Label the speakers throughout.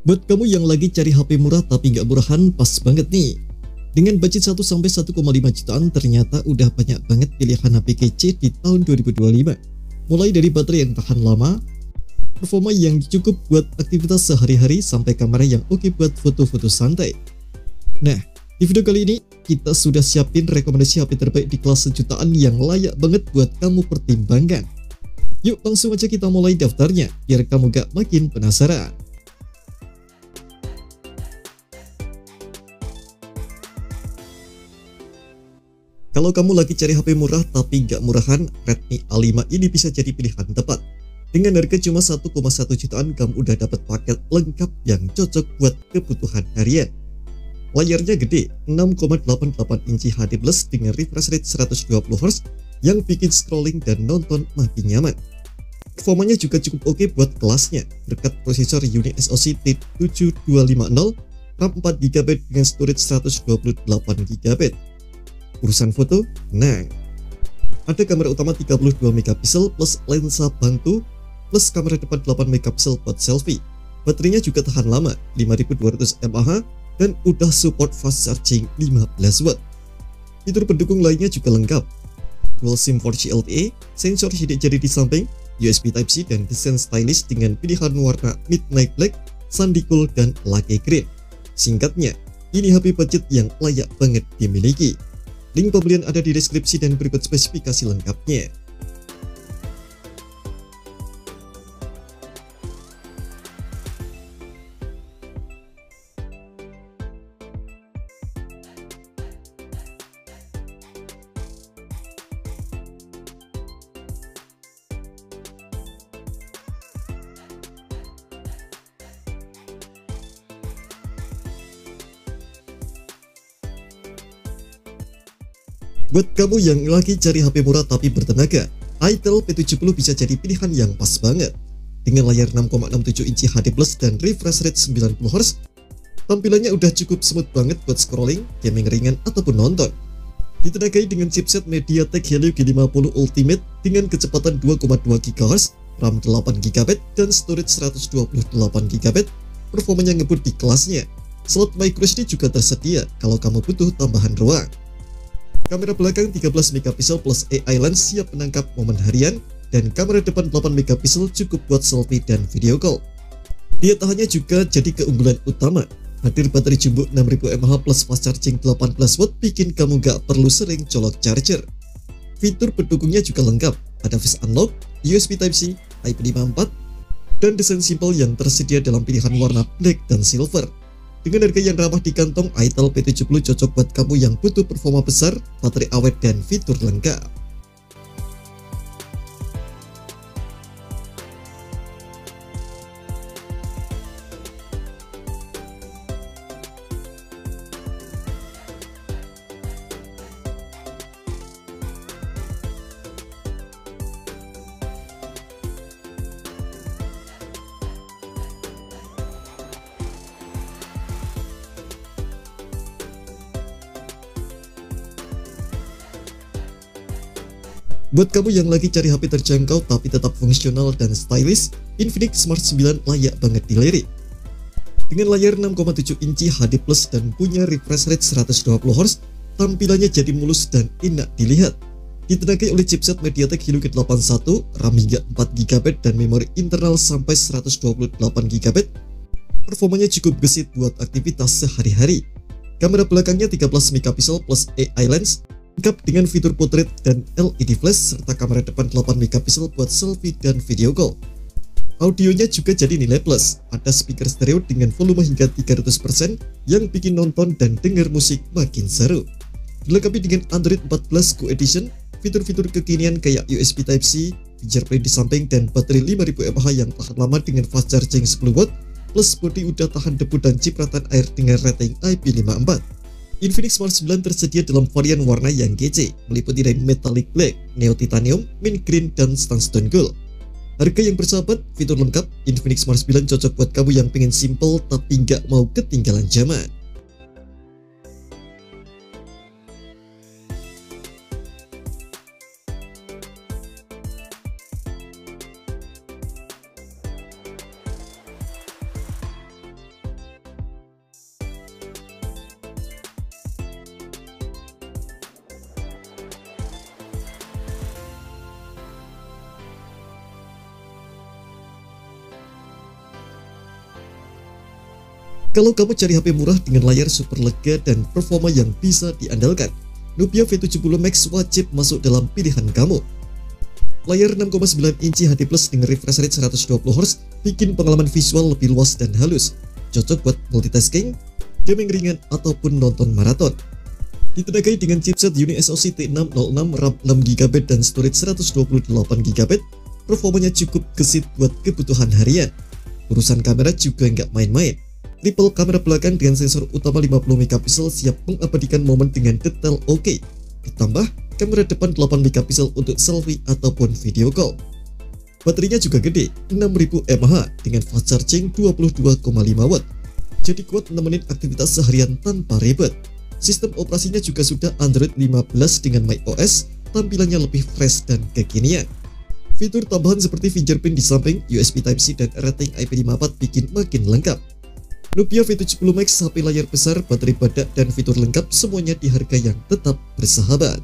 Speaker 1: Buat kamu yang lagi cari HP murah tapi nggak murahan, pas banget nih. Dengan budget 1-1,5 jutaan, ternyata udah banyak banget pilihan HP kece di tahun 2025. Mulai dari baterai yang tahan lama, performa yang cukup buat aktivitas sehari-hari, sampai kamera yang oke buat foto-foto santai. Nah, di video kali ini, kita sudah siapin rekomendasi HP terbaik di kelas sejutaan yang layak banget buat kamu pertimbangkan. Yuk langsung aja kita mulai daftarnya, biar kamu gak makin penasaran. Kalau kamu lagi cari HP murah tapi nggak murahan, Redmi A5 ini bisa jadi pilihan tepat. Dengan harga cuma 1,1 jutaan, kamu udah dapat paket lengkap yang cocok buat kebutuhan harian. Layarnya gede, 6,88 inci HD+ dengan refresh rate 120Hz yang bikin scrolling dan nonton makin nyaman. Performanya juga cukup oke buat kelasnya, berkat prosesor Unique SoC T7250, RAM 4GB dengan storage 128GB. Urusan foto, nah, ada kamera utama 32MP plus lensa bantu, plus kamera depan 8MP buat selfie. Baterainya juga tahan lama, 5200 mAh, dan udah support fast charging 15W. Fitur pendukung lainnya juga lengkap, dual SIM 4G LTE, sensor sidik jari di samping, USB Type-C, dan desain stylish dengan pilihan warna midnight black, sandy cool, dan lake green. Singkatnya, ini HP budget yang layak banget dimiliki. Link pembelian ada di deskripsi dan berikut spesifikasi lengkapnya. Buat kamu yang lagi cari HP murah tapi bertenaga, Itel P70 bisa jadi pilihan yang pas banget. Dengan layar 6,67 inci HD+ dan refresh rate 90Hz, tampilannya udah cukup smooth banget buat scrolling, gaming ringan, ataupun nonton. Ditenagai dengan chipset MediaTek Helio G50 Ultimate dengan kecepatan 2,2 GHz, RAM 8GB, dan storage 128GB, performanya ngebut di kelasnya. Slot microSD juga tersedia kalau kamu butuh tambahan ruang. Kamera belakang 13MP plus AI lens siap menangkap momen harian, dan kamera depan 8MP cukup buat selfie dan video call. Daya tahannya juga jadi keunggulan utama. Hadir baterai jumbo 6000 mAh plus fast charging 18W bikin kamu gak perlu sering colok charger. Fitur pendukungnya juga lengkap, ada Face Unlock, USB Type-C, IP54, dan desain simpel yang tersedia dalam pilihan warna black dan silver. Dengan harga yang ramah di kantong, Itel P70 cocok buat kamu yang butuh performa besar, baterai awet, dan fitur lengkap. Buat kamu yang lagi cari HP terjangkau tapi tetap fungsional dan stylish, Infinix Smart 9 layak banget dilirik. Dengan layar 6,7 inci HD+ dan punya refresh rate 120Hz, tampilannya jadi mulus dan enak dilihat. Ditenagai oleh chipset MediaTek Helio G81, RAM hingga 4GB, dan memori internal sampai 128GB, performanya cukup gesit buat aktivitas sehari-hari. Kamera belakangnya 13MP plus AI lens, lengkap dengan fitur portrait dan LED flash, serta kamera depan 8MP buat selfie dan video call. Audionya juga jadi nilai plus, ada speaker stereo dengan volume hingga 300% yang bikin nonton dan dengar musik makin seru. Dilengkapi dengan Android 14 Go Edition, fitur-fitur kekinian kayak USB Type-C, fingerprint di samping, dan baterai 5000 mAh yang tahan lama dengan fast charging 10W, plus bodi udah tahan debu dan cipratan air dengan rating IP54. Infinix Smart 9 tersedia dalam varian warna yang kece, meliputi dari metallic black, neo titanium, mint green, dan sunstone gold. Harga yang bersahabat, fitur lengkap, Infinix Smart 9 cocok buat kamu yang pengen simple tapi nggak mau ketinggalan zaman. Kalau kamu cari HP murah dengan layar super lega dan performa yang bisa diandalkan, Nubia V70 Max wajib masuk dalam pilihan kamu. Layar 6,9 inci HD Plus dengan refresh rate 120Hz bikin pengalaman visual lebih luas dan halus, cocok buat multitasking, gaming ringan, ataupun nonton maraton. Ditenagai dengan chipset UniSoC T606, RAM 6GB dan storage 128GB, performanya cukup gesit buat kebutuhan harian. Urusan kamera juga nggak main-main. Triple kamera belakang dengan sensor utama 50MP siap mengabadikan momen dengan detail oke. Ditambah kamera depan 8MP untuk selfie ataupun video call. Baterainya juga gede, 6000 mAh dengan fast charging 22,5W. Jadi kuat nemenin aktivitas seharian tanpa ribet. Sistem operasinya juga sudah Android 15 dengan macOS, tampilannya lebih fresh dan kekinian. Fitur tambahan seperti fingerprint di samping, USB Type-C dan rating IP54 bikin makin lengkap. Nubia V70 Max HP layar besar, baterai badak, dan fitur lengkap semuanya di harga yang tetap bersahabat.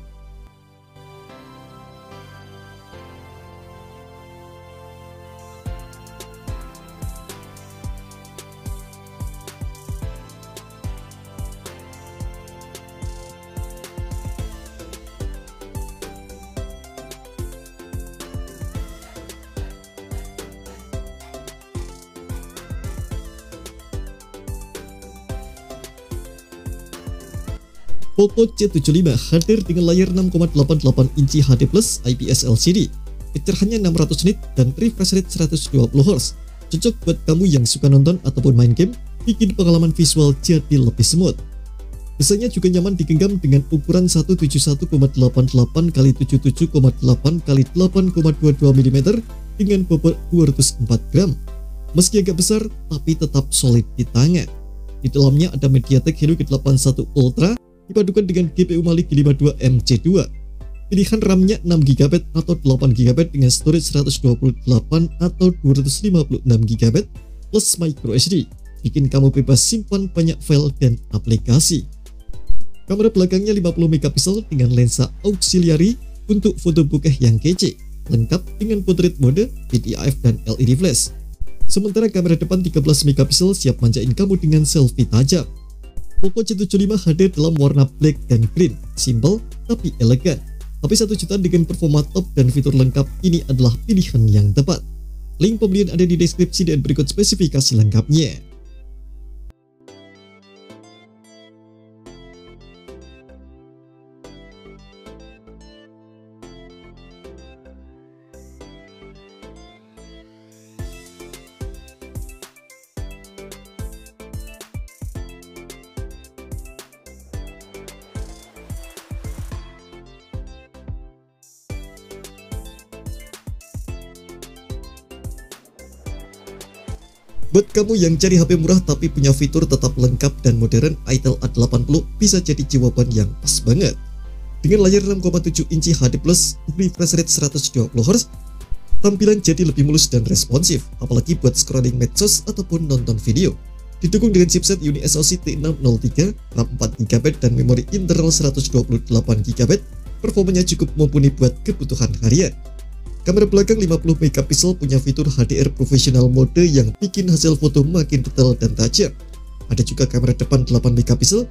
Speaker 1: Poco C75 hadir dengan layar 6,88 inci HD Plus IPS LCD, pencerahannya 600 nit dan refresh rate 120Hz. Cocok buat kamu yang suka nonton ataupun main game, bikin pengalaman visual jadi lebih smooth. Desainnya juga nyaman digenggam dengan ukuran 171,88x77,8x8,22 mm dengan bobot 204 gram. Meski agak besar, tapi tetap solid di tangan. Di dalamnya ada MediaTek Helio G81 Ultra dipadukan dengan GPU Mali G52 MC2. Pilihan RAM-nya 6GB atau 8GB dengan storage 128 atau 256GB plus microSD, bikin kamu bebas simpan banyak file dan aplikasi. Kamera belakangnya 50MP dengan lensa auxiliary untuk foto bokeh yang kece, lengkap dengan portrait mode, PDAF dan LED flash. Sementara kamera depan 13MP siap manjain kamu dengan selfie tajam. Poco C75 hadir dalam warna black dan green, simple tapi elegan. Tapi 1 juta dengan performa top dan fitur lengkap ini adalah pilihan yang tepat. Link pembelian ada di deskripsi dan berikut spesifikasi lengkapnya. Buat kamu yang cari HP murah tapi punya fitur tetap lengkap dan modern, Itel A80 bisa jadi jawaban yang pas banget. Dengan layar 6,7 inci HD Plus, refresh rate 120Hz, tampilan jadi lebih mulus dan responsif, apalagi buat scrolling medsos ataupun nonton video. Didukung dengan chipset UniSoC T603, RAM 4GB dan memori internal 128GB, performanya cukup mumpuni buat kebutuhan harian. Kamera belakang 50MP punya fitur HDR Professional mode yang bikin hasil foto makin detail dan tajam. Ada juga kamera depan 8MP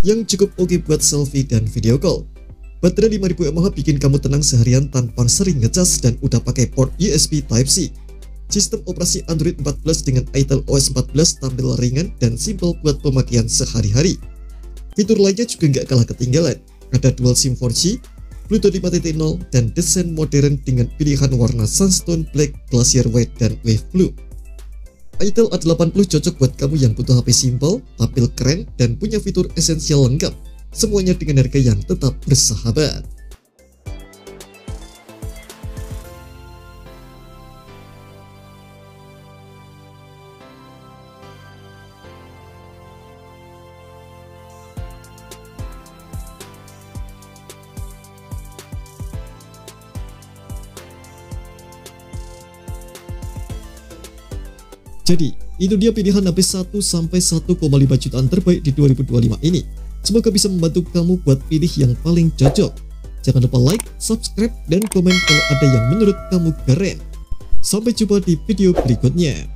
Speaker 1: yang cukup oke buat selfie dan video call. Baterai 5000 mAh bikin kamu tenang seharian tanpa sering ngecas dan udah pakai port USB Type-C. Sistem operasi Android 14 dengan Itel OS 14 tampil ringan dan simple buat pemakaian sehari-hari. Fitur lainnya juga nggak kalah ketinggalan. Ada dual SIM 4G, Bluetooth 5.0 dan desain modern dengan pilihan warna Sunstone Black, Glacier White, dan Wave Blue. Itel A80 cocok buat kamu yang butuh HP simple, tampil keren, dan punya fitur esensial lengkap. Semuanya dengan harga yang tetap bersahabat. Jadi, itu dia pilihan HP 1 sampai 1,5 jutaan terbaik di 2025 ini. Semoga bisa membantu kamu buat pilih yang paling cocok. Jangan lupa like, subscribe, dan komen kalau ada yang menurut kamu keren. Sampai jumpa di video berikutnya.